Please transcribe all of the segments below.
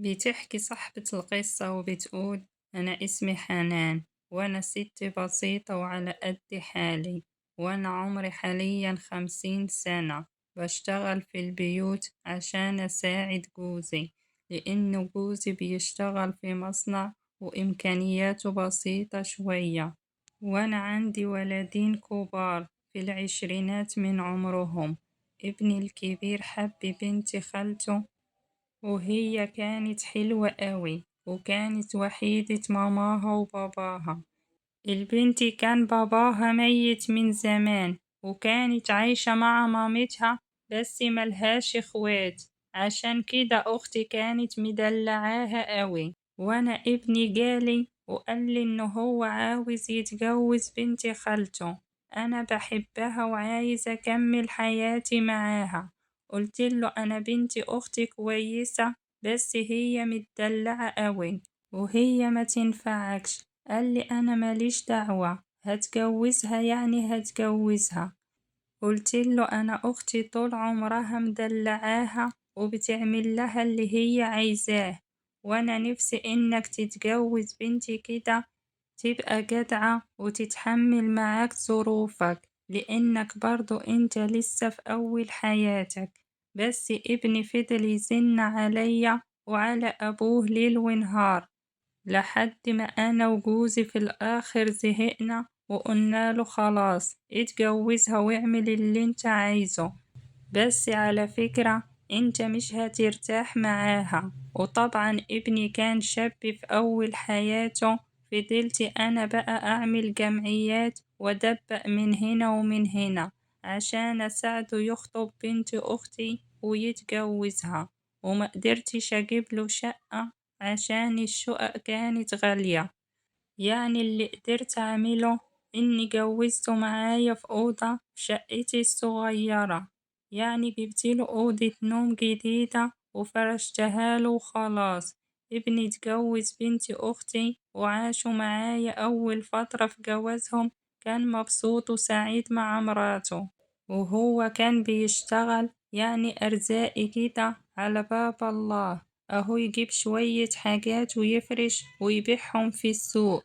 بتحكي صاحبة القصة وبتقول: أنا اسمي حنان، وأنا ست بسيطة وعلى قد حالي، وأنا عمري حاليا 50 سنة. بشتغل في البيوت عشان أساعد جوزي، لأن جوزي بيشتغل في مصنع وإمكانياته بسيطة شوية. وأنا عندي ولدين كبار في العشرينات من عمرهم. ابني الكبير حب بنت خالته، وهي كانت حلوة قوي، وكانت وحيدة ماماها وباباها. البنت كان باباها ميت من زمان، وكانت عايشة مع مامتها، بس ملهاش اخوات. عشان كده أختي كانت مدلعاها قوي. وأنا ابني جالي وقال لي إنه هو عاوز يتجوز بنت خالته. أنا بحبها وعايز أكمل حياتي معاها. قلتله أنا بنتي أختي كويسة، بس هي متدلعة قوي وهي ما تنفعكش. قال لي أنا ماليش دعوة، هتجوزها يعني هتجوزها. قلت له أنا أختي طول عمرها مدلعاها وبتعمل لها اللي هي عايزاه، وأنا نفسي إنك تتجوز بنتي كده، تبقى جدعة وتتحمل معاك ظروفك، لأنك برضو أنت لسه في أول حياتك. بس ابني فضل يزن عليا وعلى أبوه ليل ونهار، لحد ما أنا وجوزي في الآخر زهقنا وقلنا له خلاص اتجوزها واعمل اللي انت عايزه، بس على فكرة انت مش هترتاح معاها. وطبعا ابني كان شاب في أول حياته. فضلت أنا بقى أعمل جمعيات وأدبق من هنا ومن هنا عشان أساعده يخطب بنت أختي ويتجوزها، وما قدرتش أجيب له شقة عشان الشقق كانت غالية. يعني اللي قدرت أعمله إني جوزته معايا في أوضة في شقتي الصغيرة، يعني جبتله أوضة نوم جديدة وفرشتها له وخلاص. ابني اتجوز بنت أختي وعاشوا معايا أول فترة في جوازهم، كان مبسوط وسعيد مع مراته، وهو كان بيشتغل يعني أرزاقي كده على باب الله. أهو يجيب شوية حاجات ويفرش ويبيعهم في السوق،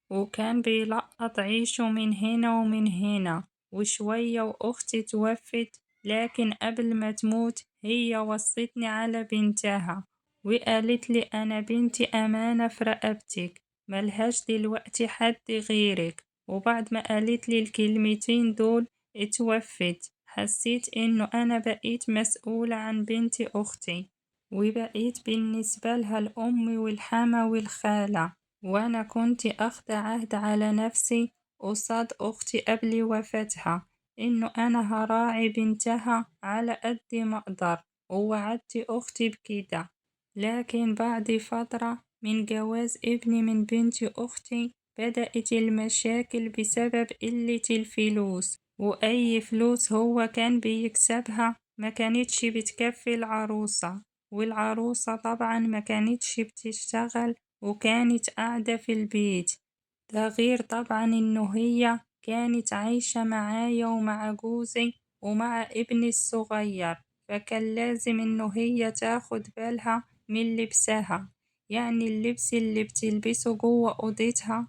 وكان بيلقط عيشه من هنا ومن هنا. وشوية وأختي توفت، لكن قبل ما تموت هي وصتني على بنتها وقالت لي أنا بنتي أمانة في رقبتك، ملهاش دلوقتي حد غيرك. وبعد ما قالت لي الكلمتين دول اتوفت. حسيت إنه أنا بقيت مسؤولة عن بنت أختي، وبقيت بالنسبة لها الأم والحما والخالة. وأنا كنت أخد عهد على نفسي قصاد أختي قبل وفاتها إنه أنا هراعي بنتها على قد ما أقدر، ووعدت أختي بكده. لكن بعد فترة من جواز ابني من بنت أختي بدأت المشاكل بسبب قلة الفلوس، وأي فلوس هو كان بيكسبها ما كانتش بتكفي العروسة، والعروسة طبعا ما كانتش بتشتغل وكانت قاعدة في البيت. ده غير طبعا إنه هي كانت عايشة معايا ومع جوزي ومع ابني الصغير، فكان لازم إنه هي تاخد بالها من لبسها. يعني اللبس اللي بتلبسه جوه أوضتها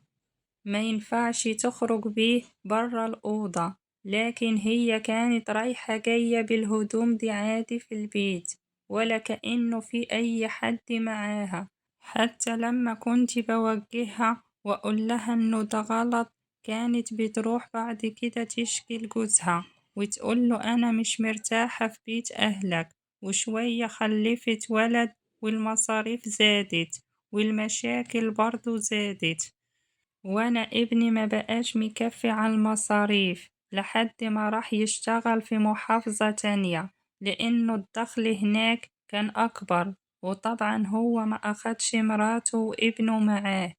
ما ينفعش تخرج بيه برا الأوضة، لكن هي كانت رايحة جاية بالهدوم دي عادي في البيت، ولا كأنه في أي حد معاها. حتى لما كنت بوجهها وأقول لها إنه ده غلط، كانت بتروح بعد كده تشكي لجوزها وتقول له أنا مش مرتاحة في بيت أهلك. وشوية خلفت ولد، والمصاريف زادت والمشاكل برضو زادت، وانا ابني ما بقاش مكفي على المصاريف لحد ما راح يشتغل في محافظة تانية، لانه الدخل هناك كان اكبر. وطبعا هو ما اخدش مراته وابنه معاه،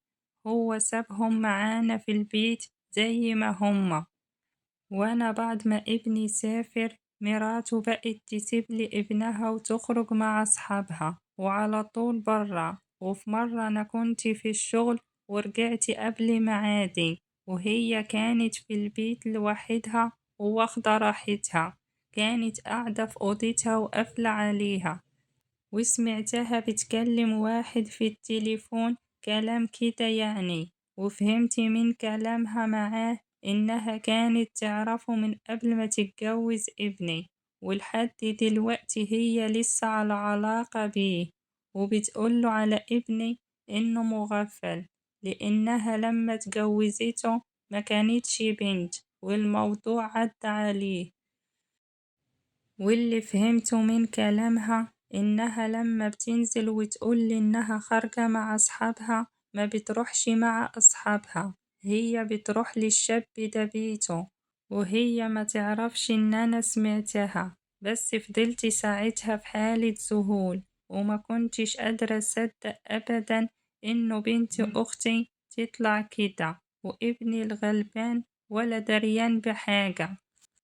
هو سابهم معانا في البيت زي ما هما. وانا بعد ما ابني سافر، مراته بقت تسيب لي ابنها وتخرج مع اصحابها وعلى طول برا. وفي مرة انا كنت في الشغل ورجعت قبل ميعادي، وهي كانت في البيت لوحدها وواخدة راحتها، كانت قاعدة في أوضتها وقافلة عليها. وسمعتها بتكلم واحد في التليفون كلام كده يعني، وفهمت من كلامها معاه إنها كانت تعرفه من قبل ما تتجوز ابني، ولحد دلوقتي هي لسه على علاقة بيه، وبتقوله على ابني إنه مغفل، لإنها لما اتجوزته ما كانتش بنت، والموضوع عدى عليه. واللي فهمته من كلامها إنها لما بتنزل وتقولي إنها خارجة مع أصحابها ما بتروحش مع أصحابها، هي بتروح للشاب ده بيته، وهي ما تعرفش إن أنا سمعتها، بس فضلت ساعتها في حالة ذهول، وما كنتش قادرة أصدق أبدا إنه بنت أختي تطلع كده، وابني الغلبان ولا دريان بحاجة.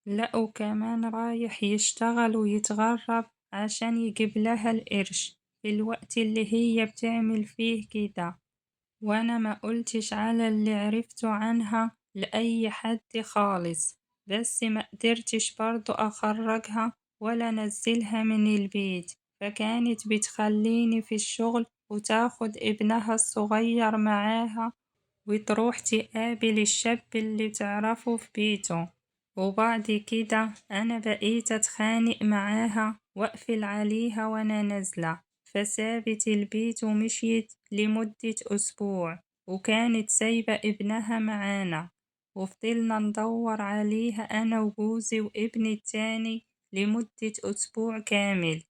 لأ، وكمان رايح يشتغل ويتغرب عشان يجيب لها القرش في الوقت اللي هي بتعمل فيه كده، وأنا ما قلتش على اللي عرفته عنها لأي حد خالص، بس ما قدرتش برضو أخرجها ولا أنزلها من البيت، فكانت بتخليني في الشغل وتاخد ابنها الصغير معاها وتروح تقابل الشاب اللي تعرفه في بيته، وبعد كده أنا بقيت أتخانق معاها وأقفل عليها وأنا نازلة، فسابت البيت ومشيت لمدة أسبوع، وكانت سايبة ابنها معانا، وفضلنا ندور عليها أنا وجوزي وابني التاني لمدة أسبوع كامل،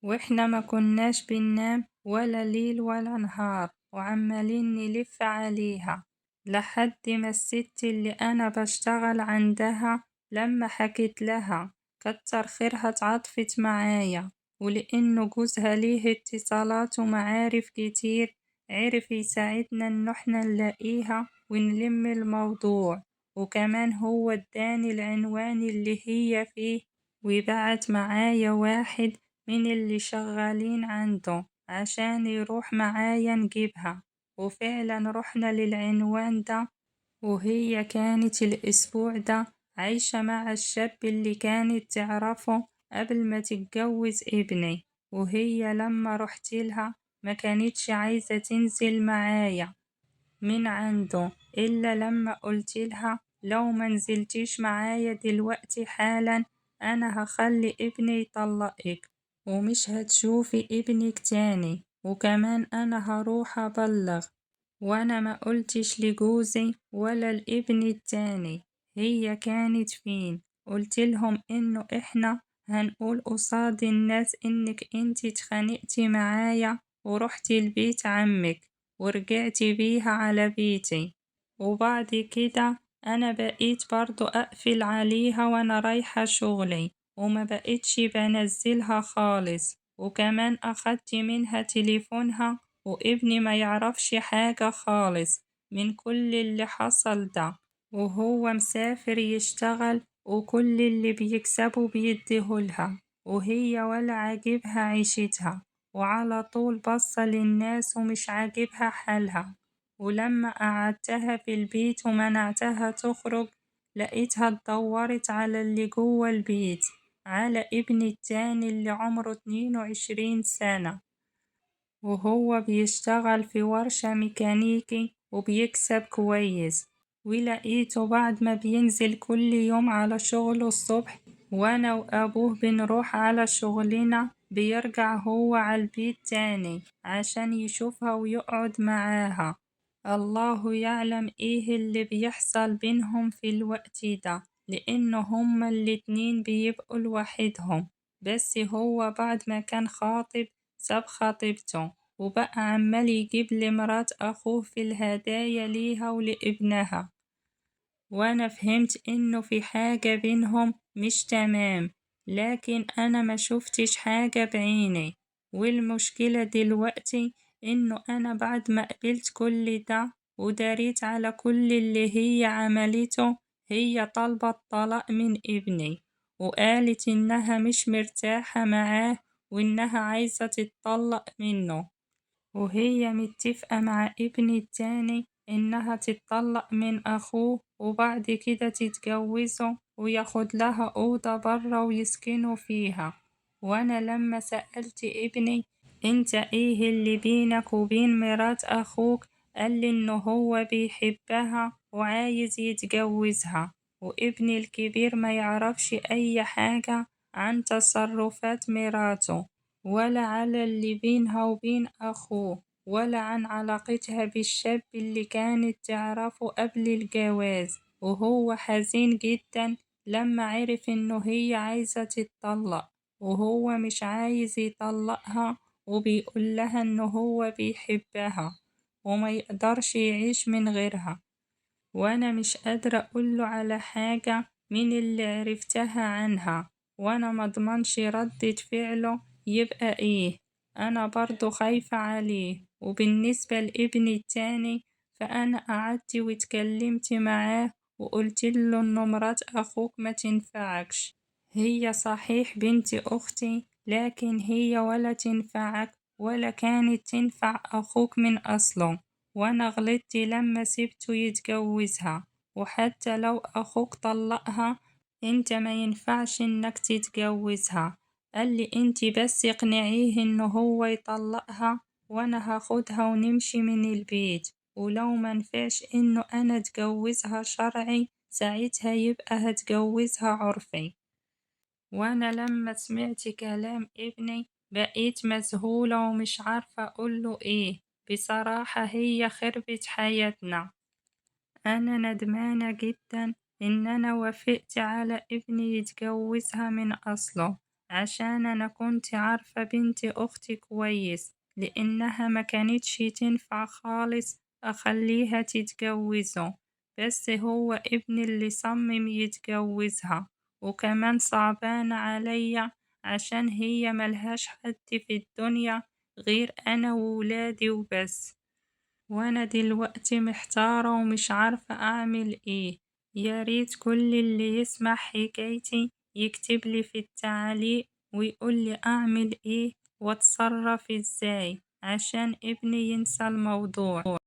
وإحنا ما كناش بننام ولا ليل ولا نهار، وعمالين نلف عليها لحد ما الست اللي أنا بشتغل عندها لما حكيت لها كتر خيرها اتعاطفت معايا، ولأنه جوزها ليه اتصالات ومعارف كتير عرف يساعدنا إن احنا نلاقيها ونلم الموضوع، وكمان هو اداني العنوان اللي هي فيه، وبعت معايا واحد من اللي شغالين عنده عشان يروح معايا نجيبها، وفعلا رحنا للعنوان ده، وهي كانت الأسبوع ده عايشة مع الشاب اللي كانت تعرفه قبل ما تتجوز ابني، وهي لما رحت لها ما كانتش عايزة تنزل معايا من عنده إلا لما قلت لها لو ما نزلتيش معايا دلوقتي حالا أنا هخلي ابني يطلقك ومش هتشوفي ابنك تاني، وكمان أنا هروح أبلغ، وأنا ما قلتش لجوزي ولا الابن التاني هي كانت فين، قلت لهم إنه إحنا هنقول قصاد الناس إنك انتي اتخانقتي معايا ورحتي لبيت عمك ورجعتي بيها على بيتي، وبعد كده أنا بقيت برضو أقفل عليها وأنا رايحة شغلي، وما بقيتش بنزلها خالص، وكمان أخدت منها تليفونها، وابني ما يعرفش حاجة خالص من كل اللي حصل ده، وهو مسافر يشتغل وكل اللي بيكسبه بيديهولها، وهي ولا عاجبها عيشتها، وعلى طول بصة للناس ومش عاجبها حالها، ولما قعدتها في البيت ومنعتها تخرج لقيتها اتدورت على اللي جوه البيت، على ابني التاني اللي عمره 22 سنة، وهو بيشتغل في ورشة ميكانيكي وبيكسب كويس، ولقيته بعد ما بينزل كل يوم على شغله الصبح وأنا وأبوه بنروح على شغلنا بيرجع هو على البيت تاني عشان يشوفها ويقعد معاها، الله يعلم ايه اللي بيحصل بينهم في الوقت ده، لأنه هما الاتنين بيبقوا لوحدهم، بس هو بعد ما كان خاطب ساب خطيبته وبقى عمال يجيب لمرات أخوه في الهدايا ليها ولابنها، وأنا فهمت إنه في حاجة بينهم مش تمام، لكن أنا ما شفتش حاجة بعيني، والمشكلة دلوقتي إنه أنا بعد ما قبلت كل ده وداريت على كل اللي هي عملته هي طالبة الطلاق من ابني، وقالت إنها مش مرتاحة معاه وإنها عايزة تتطلق منه، وهي متفقة مع ابني التاني إنها تتطلق من أخوه وبعد كده تتجوزه وياخد لها أوضة برا ويسكنوا فيها، وأنا لما سألت ابني انت ايه اللي بينك وبين مرات أخوك، قالي إنه هو بيحبها وعايز يتجوزها، وابني الكبير ما يعرفش أي حاجة عن تصرفات مراته، ولا على اللي بينها وبين أخوه، ولا عن علاقتها بالشاب اللي كانت تعرفه قبل الجواز. وهو حزين جدا لما عرف إنه هي عايزة تتطلق، وهو مش عايز يطلقها، وبيقول لها إنه هو بيحبها وما يقدرش يعيش من غيرها. وأنا مش قادرة أقوله على حاجة من اللي عرفتها عنها، وأنا مضمنش ردة فعله يبقى إيه. أنا برضو خايفة عليه. وبالنسبة لابني التاني، فأنا قعدت واتكلمت معاه وقلتله إنه مرات أخوك ما تنفعكش، هي صحيح بنت أختي، لكن هي ولا تنفعك ولا كانت تنفع أخوك من أصله، وأنا غلطت لما سبته يتجوزها. وحتى لو أخوك طلقها انت ما ينفعش انك تتجوزها. قالي انت بس اقنعيه انه هو يطلقها وانا هاخدها ونمشي من البيت، ولو منفعش انه انا اتجوزها شرعي ساعتها يبقى هتجوزها عرفي. وانا لما سمعت كلام ابني بقيت مذهولة ومش عارفة اقوله ايه. بصراحة هي خربت حياتنا. أنا ندمانة جدا إن أنا وافقت على ابني يتجوزها من أصله، عشان أنا كنت عارفة بنت أختي كويس، لأنها ما كانتش تنفع خالص أخليها تتجوزه، بس هو ابني اللي صمم يتجوزها. وكمان صعبان عليا عشان هي ملهاش حد في الدنيا غير أنا وولادي وبس. وانا دلوقتي محتارة ومش عارفة اعمل ايه. يا ريت كل اللي يسمع حكايتي يكتب لي في التعليق ويقول لي اعمل ايه واتصرف ازاي عشان ابني ينسى الموضوع.